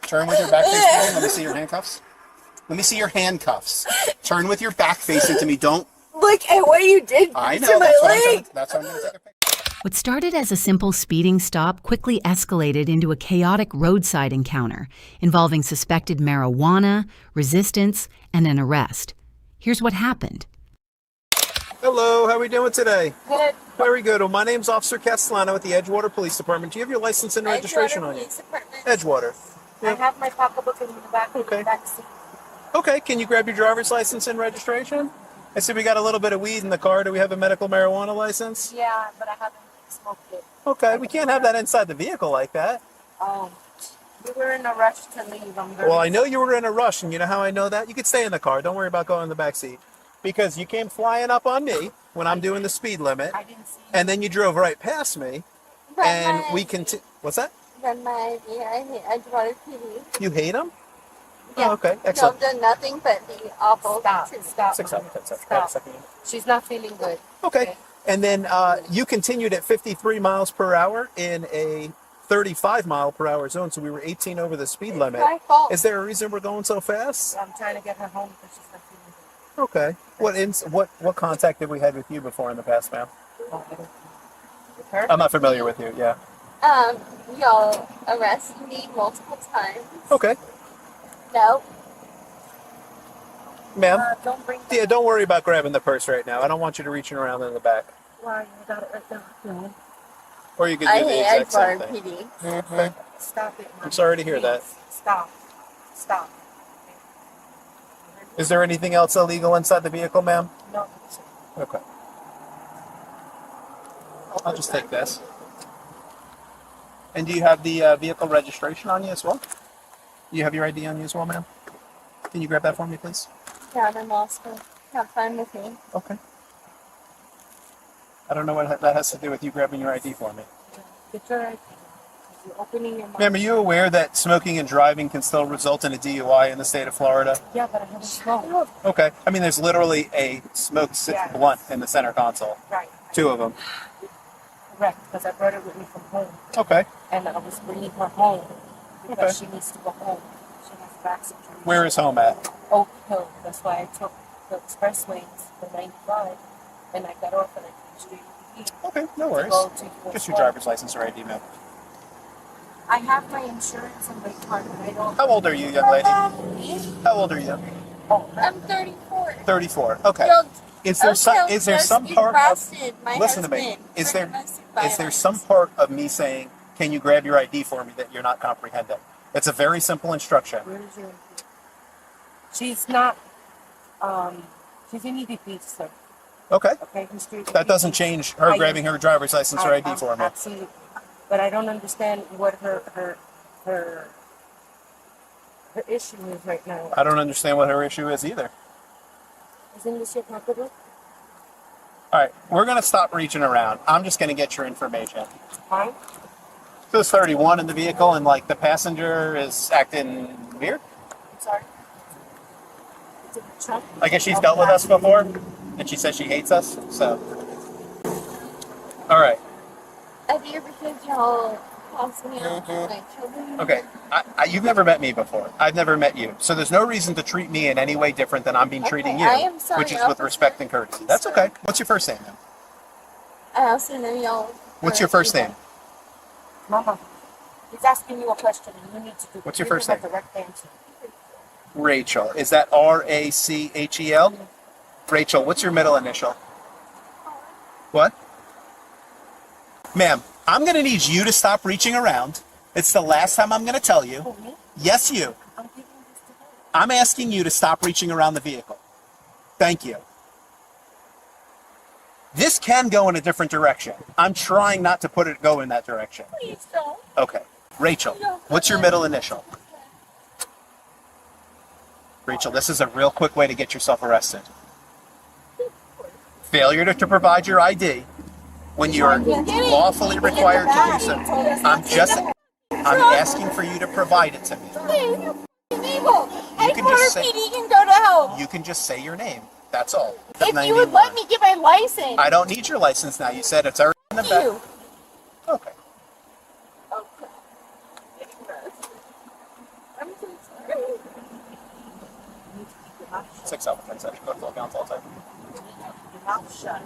Turn with your back facing to me. Let me see your handcuffs. Let me see your handcuffs. Turn with your back facing to me. Don't look at what you did I know, to my leg. that's why I'm going to take a picture. What started as a simple speeding stop quickly escalated into a chaotic roadside encounter involving suspected marijuana, resistance, and an arrest. Here's what happened. Hello, how are we doing today? Good. Very good. Well, my name's Officer Castellano with the Edgewater Police Department. Do you have your license and registration on you? Edgewater. I have my pocketbook in the back. Okay. Back seat. Okay, can you grab your driver's license and registration? I see we got a little bit of weed in the car. Do we have a medical marijuana license? Yeah, but I haven't smoked it. Okay, we can't have that inside the vehicle like that. Oh, we were in a rush to leave. Well, I know you were in a rush, and you know how I know that? You could stay in the car. Don't worry about going in the back seat. Because you came flying up on me when I'm doing the speed limit, I didn't see you. and then you drove right past me, and we can... What's that? Run my ID. I hate Edgewater PD. You hate him? Yeah. Oh, okay, No, excellent. I've done nothing but the awful. Stop. 6 7 10 7. Stop. Second. She's not feeling good. Okay. And then you continued at 53 miles per hour in a 35 mile per hour zone, so we were 18 over the speed limit. My fault. Is there a reason we're going so fast? I'm trying to get her home because she's not feeling good. Okay. What contact did we have with you before in the past, ma'am? With her? I'm not familiar with you. Yeah. Y'all arrested me multiple times. Okay, No. ma'am. Don't bring Yeah, don't worry about grabbing the purse right now. I don't want you to reaching around in the back. Why you got it right there. No. Or you could I do the hate exact same Edgewater thing. PD. Okay. Stop it, Mom. I'm sorry to hear that. Stop. Is there anything else illegal inside the vehicle, ma'am? No. Okay. I'll just take this. And do you have the vehicle registration on you as well? Do you have your ID on you as well, ma'am? Can you grab that for me, please? Yeah, I'm also. Have fun with me. Okay. I don't know what that has to do with you grabbing your ID for me. Get your ID. You're opening your mouth. Ma'am, are you aware that smoking and driving can still result in a DUI in the state of Florida? Yeah, but I haven't smoked. Okay. I mean, there's literally a smoked blunt in the center console. Right. 2 of them. Correct, because I brought it with me from home. Okay. And I was bringing her home because Okay. she needs to go home. She has back surgery. Where is home at? Oak Hill. That's why I took the expressways, the 95, and I got off and I came straight to here. Okay, no worries. Go to Just your driver's license or ID, ma'am. I have my insurance in my car, but I don't. How old are you, young lady? How old are you? Oh, I'm 34. 34. Okay. Y'all- Is there some part of arrested my listen to me? husband Is for there domestic is there violence. some part of me saying, "Can you grab your ID for me?" that you're not comprehending? It's a very simple instruction. where is your? She's not. She's in EDP, sir. Okay. Okay, history. That doesn't change her grabbing her driver's license or ID for me. Absolutely, but I don't understand what her issue is right now. I don't understand what her issue is either. Isn't this your pocketbook? All right, we're going to stop reaching around. I'm just going to get your information. Fine. So it's 31 in the vehicle, and like the passenger is acting weird. I'm sorry. Is it a truck? I guess she's dealt with us before, and she says she hates us. So, all right. I do because y'all tossed me out with my children. Okay, you've never met me before. I've never met you. So there's no reason to treat me in any way different than I'm being treating you, I am sorry, which is with officer. respect and courtesy. That's okay. What's your first name, then? I also know y'all. What's your first name? Mama, he's asking you a question and you need to do. What's your give first him a name? direct answer. Rachel. Is that Rachel? Rachel, what's your middle initial? What? Ma'am, I'm going to need you to stop reaching around. It's the last time I'm going to tell you. For me? Yes, you. I'm giving this to her. I'm asking you to stop reaching around the vehicle. Thank you. This can go in a different direction. I'm trying not to put it go in that direction. Please don't. Okay. Rachel, what's your middle initial? Rachel, this is a real quick way to get yourself arrested. Failure to provide your ID when you're lawfully required to do so. I'm asking for you to provide it to me. Please, you're evil. You can just Edgewater say- PD can go to hell. You can just say your name. That's all. If you would let me get my license. I don't need your license now. You said it's already in the back. You. Okay. Okay. 6 out of 10 sessions. Go to full counts all the time. Keep your mouth shut.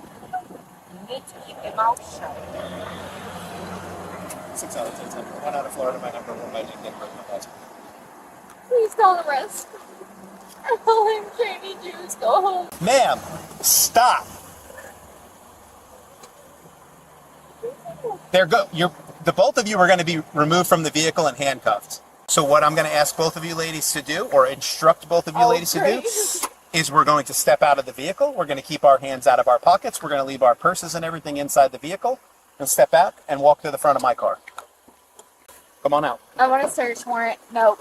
You need to keep your mouth shut. 6 out of 10 sessions. 1 out of Florida, my number 1 by LinkedIn. Please don't arrest me. All I'm trying to do is go home. Ma'am, stop. The both of you are going to be removed from the vehicle and handcuffed. So what I'm going to ask both of you ladies to do, or instruct both of you ladies to do, is we're going to step out of the vehicle. We're going to keep our hands out of our pockets. We're going to leave our purses and everything inside the vehicle and step out and walk to the front of my car. Come on out. I want a search warrant. Nope.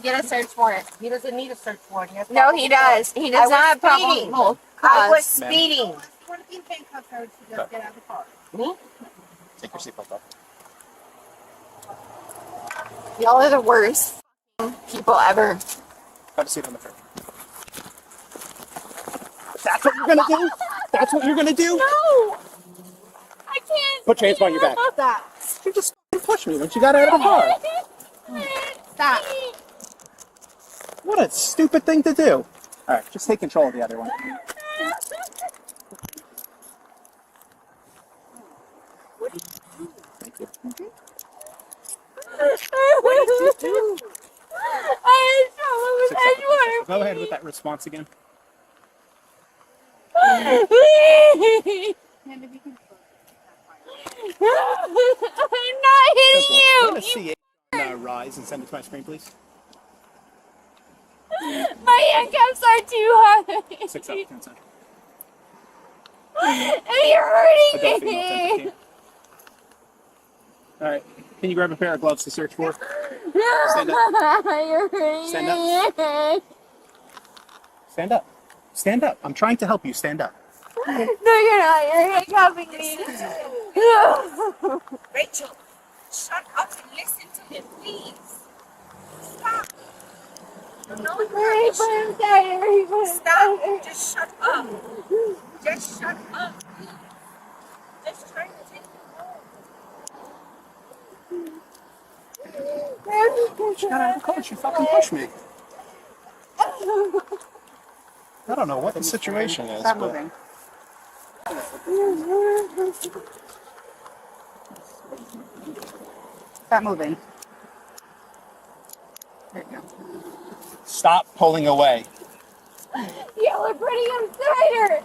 Get a search warrant. He doesn't need a search warrant. No, he does. He does not have probable I was cause. speeding. If you want to be in handcuffs, I would suggest get out of the car. Me? Take your seatbelt off. Y'all are the worst people ever. Have a seat on the curb. That's what you're going to do? That's what you're going to do? No! I can't. Put your hands behind your back. Stop. You just pushed me once you got out of the car. Stop. What a stupid thing to do. All right, just take control of the other one. Thank you. I had trouble with Edgewater. Go ahead with that response again. Please. I'm not hitting you. Go to C8 rise and send it to my screen, please. My handcuffs are too high. 6 out of 10 cents. You're hurting Adult me. female, 10, 15. All right. Can you grab a pair of gloves to search for? Stand up. You're hurting Stand me. Stand up. Stand up. I'm trying to help you. Stand up. No, you're not. You're handcuffing me. Rachel, shut up and listen to him, please. Stop. No, Hurry, put him down. Hurry, put him Stop. down. Just shut up. Just shut up. Just trying to take you home. She got out of the car. She fucking pushed me. I don't know what the situation is. Stop but moving. Stop moving. There you go. Stop pulling away. Y'all are putting him tighter.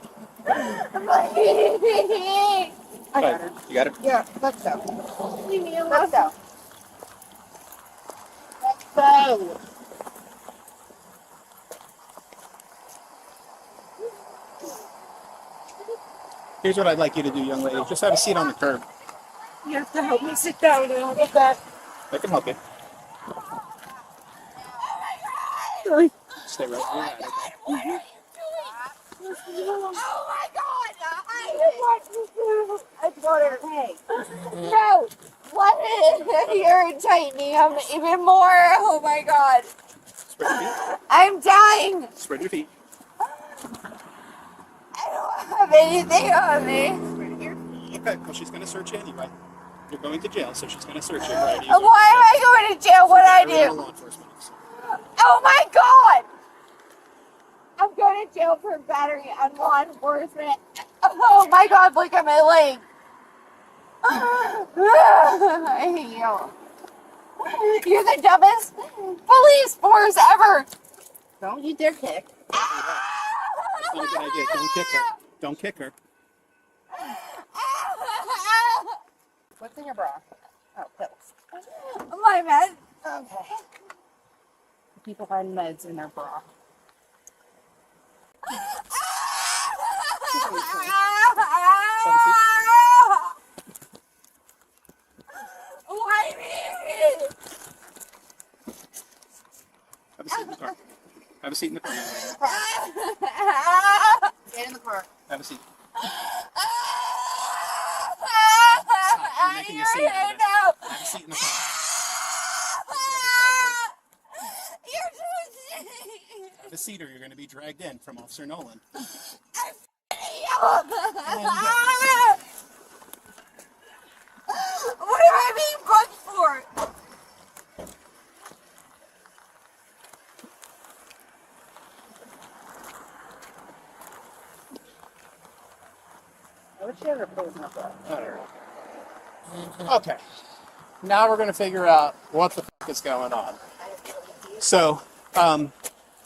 I got her. You got it? Yeah, let's go. Leave me alone. Let's go. Let's go. Here's what I'd like you to do, young lady. Just have a seat on the curb. You have to help me sit down and I'll get back. I can help you. Stay right where you're at, okay? Oh my God! Edgewater. No! What is you're tightening him even more? Oh my God! Spread your feet. I'm dying! Spread your feet. I don't have anything on me. Okay, well, she's going to search you anyway. You're going to jail, so she's going to search you. Right? Why am I going to jail? What'd I do? Law enforcement officer. Oh my God! I'm going to jail for battery on law enforcement. Oh my God, look at my leg. I hate you. You're the dumbest police force ever. Don't you dare kick. That's not a good idea. Don't kick her. Don't kick her. What's in your bra? Oh, pills. My man. Okay. People find meds in their bra. Why me? Have a seat in the car. Have a seat in the car. Get in the car. Have a seat. You're making a scene out of it. now. Have a seat in the car. You're Have a seat or you're going to be dragged in from Officer Nolan. What am I being booked for? Okay. Now we're going to figure out what the fuck is going on. So,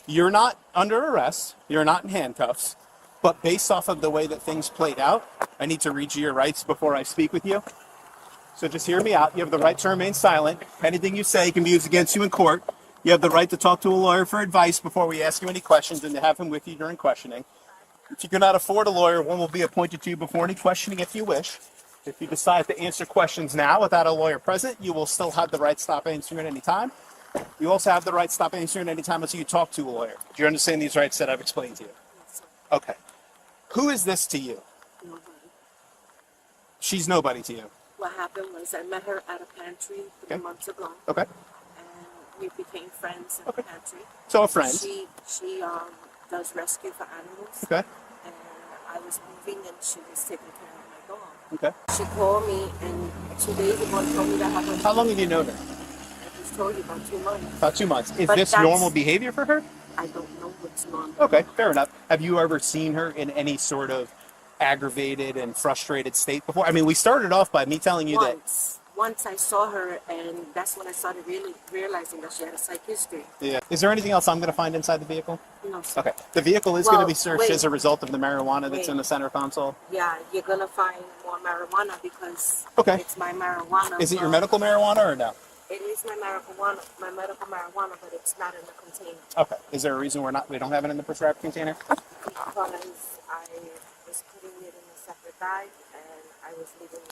you're not under arrest. You're not in handcuffs. But based off of the way that things played out, I need to read you your rights before I speak with you. So just hear me out. You have the right to remain silent. Anything you say can be used against you in court. You have the right to talk to a lawyer for advice before we ask you any questions and to have him with you during questioning. If you cannot afford a lawyer, one will be appointed to you before any questioning if you wish. If you decide to answer questions now without a lawyer present, you will still have the right to stop answering at any time. You also have the right to stop answering at any time until you talk to a lawyer. Do you understand these rights that I've explained to you? Okay. Who is this to you? Nobody. She's nobody to you. What happened was I met her at a pantry 3 months ago. Okay. And we became friends in the pantry. So a friend. She does rescue for animals. Okay. And I was moving and she was taking care of my dog. Okay. She called me and 2 days ago told me that happened. How long have you known her? I just told you about 2 months. About 2 months. Is But this that's- normal behavior for her? I don't know what's normal. Okay, fair enough. Have you ever seen her in any sort of aggravated and frustrated state before? I mean, we started off by me telling you that. Once I saw her, and that's when I started really realizing that she had a psych history. Yeah. Is there anything else I'm going to find inside the vehicle? No, sir. Okay. The vehicle is going to Well, be searched wait. as a result of the marijuana that's Wait. in the center console. Yeah, you're gonna find more marijuana because Okay. it's my marijuana. Is it your but medical marijuana or no? It is my medical marijuana, but it's not in the container Okay. Is there a reason we don't have it in the prescribed container? because I was putting it in a separate bag and I was leaving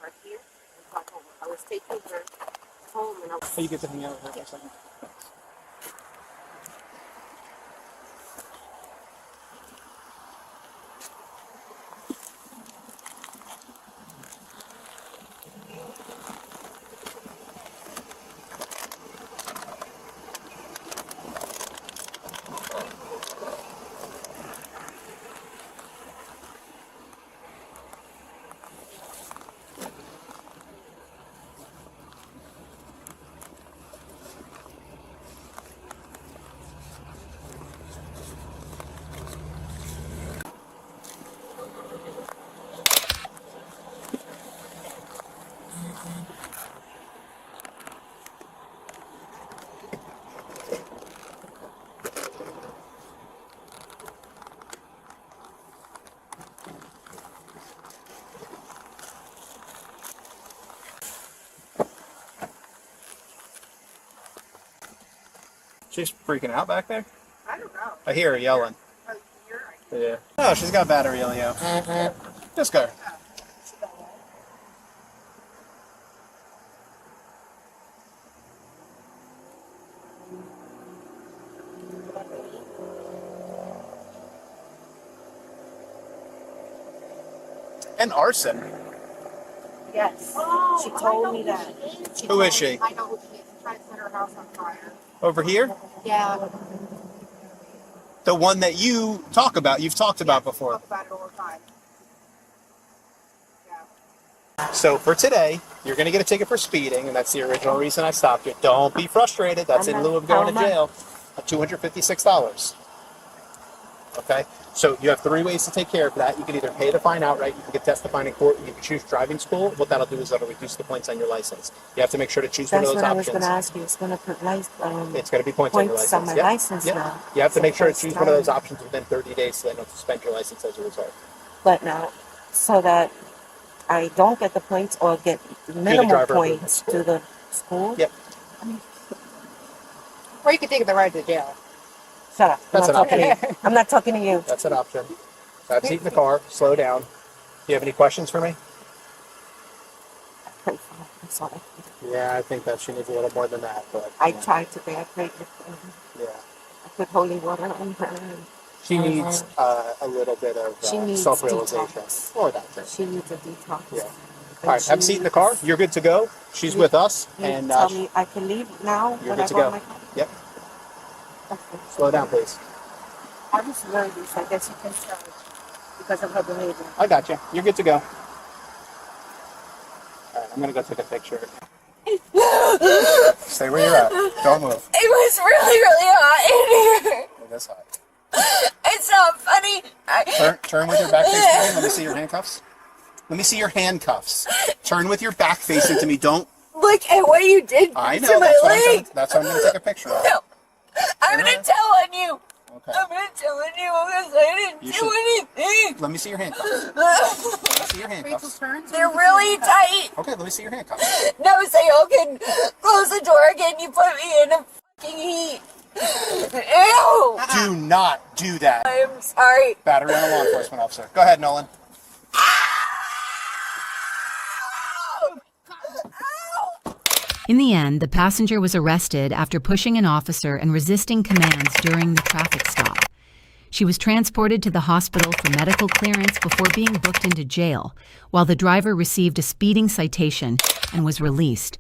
her here and got home. I was taking her home and I was. Oh, you get to hang out with her for a second. She's freaking out back there? I don't know. I hear her yelling. Yeah. Oh, she's got battery, Elio. Just go. And arson. Yes. She told me that. Who is she? I know who she is. Trying to set her house on fire. Over here? Yeah. The one that you've talked about before. Talk about it all the time. Yeah. So for today, you're going to get a ticket for speeding, and that's the original reason I stopped you. Don't be frustrated. That's in lieu of going to jail. $256. Okay? So you have 3 ways to take care of that. You can either pay the fine outright, you can get testifying in court, you can choose driving school. What that'll do is that'll reduce the points on your license. You have to make sure to choose one of those options. That's what I was going to ask you. It's going to put It's going to be points on your points license. on my license Yep. now. You have to So make sure to first choose one of those time. options within 30 days so they don't suspend your license as a result. But now, so that I don't get the points or get minimal driver points school. to the school? Yep. Or you could take the ride to jail. Shut up. That's I'm not an talking to you. I'm not talking to you. That's an option. Have a seat in the car. Slow down. Do you have any questions for me? I'm sorry. Yeah, I think that she needs a little more than that. But I tried today. I prayed with yeah, I put holy water on her. And she needs a little bit of She needs self-realization. detox. Or that thing. she needs a detox. Yeah. And All right, have a she seat in the car. needs- You're good to go. She's with us, You and tell me I can leave now you're when I good to go go. my car. Yep. Okay. Slow down, please. I was nervous. I guess you can tell because of her behavior. I got you. You're good to go. All right, I'm gonna go take a picture. Stay where you're at. Don't move. It was really, really hot in here. It is hot. It's not funny. Turn with your back face to me. Let me see your handcuffs. Let me see your handcuffs. Turn with your back facing to me. Don't. Look at what you did I know. to my leg. That's what I'm going to take a picture of. No. I'm going to tell on you. Okay. I'm going to tell on you because I didn't do anything. Let me see your handcuffs. Let me see your handcuffs. They're really tight. Okay, let me see your handcuffs. No, so y'all can close the door again. You put me in a fucking heat. Ew. Do not do that. I'm sorry. Battery on a law enforcement officer. Go ahead, Nolan. In the end, the passenger was arrested after pushing an officer and resisting commands during the traffic stop. She was transported to the hospital for medical clearance before being booked into jail, while the driver received a speeding citation and was released.